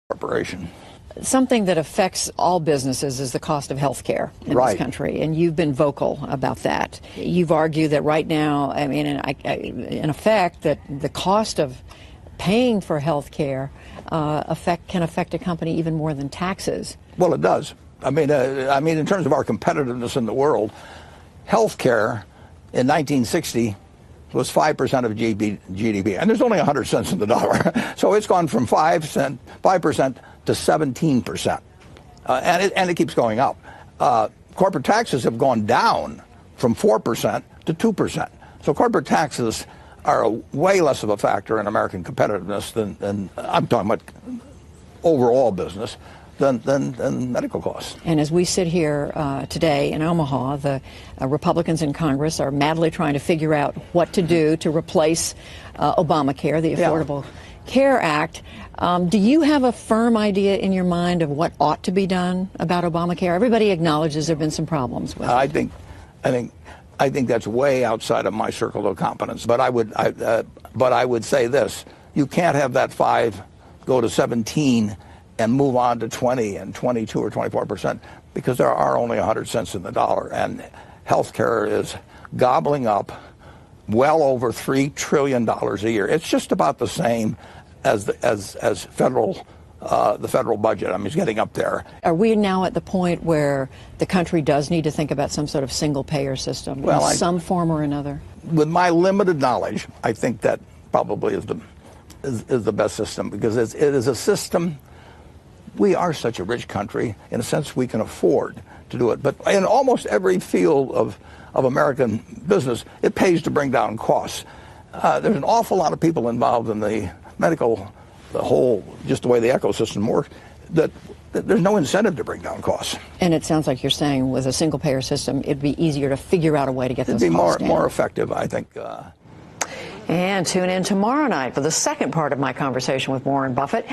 corporation. Something that affects all businesses is the cost of health care in this country, and you've been vocal about that. You've argued that right now, I mean, in effect, that the cost of paying for health care can affect a company even more than taxes. Well, it does. I mean, in terms of our competitiveness in the world, health care in 1960 was 5% of GDP, and there's only 100 cents in the dollar. So it's gone from 5% to 17%, and it keeps going up. Corporate taxes have gone down from 4% to 2%. So corporate taxes are way less of a factor in American competitiveness than I'm talking about overall business, than medical costs. And as we sit here today in Omaha, the Republicans in Congress are madly trying to figure out what to do to replace Obamacare, the Affordable Care Act. Do you have a firm idea in your mind of what ought to be done about Obamacare? Everybody acknowledges there have been some problems with it. I think that's way outside of my circle of competence. But I would say this: you can't have that 5 go to 17 and move on to 20 and 22 or 24%, because there are only 100 cents in the dollar, and healthcare is gobbling up well over $3 trillion a year. It's just about the same as the federal budget. I mean, it's getting up there. Are we now at the point where the country does need to think about some sort of single-payer system in some form or another? With my limited knowledge, I think that probably is the best system, because it is a system. We are such a rich country. In a sense, we can afford to do it. But in almost every field of American business, it pays to bring down costs. There's an awful lot of people involved in the medical, just the way the ecosystem works, that there's no incentive to bring down costs. And it sounds like you're saying with a single-payer system, it'd be easier to figure out a way to get those costs down. It'd be more effective, I think. And tune in tomorrow night for the second part of my conversation with Warren Buffett.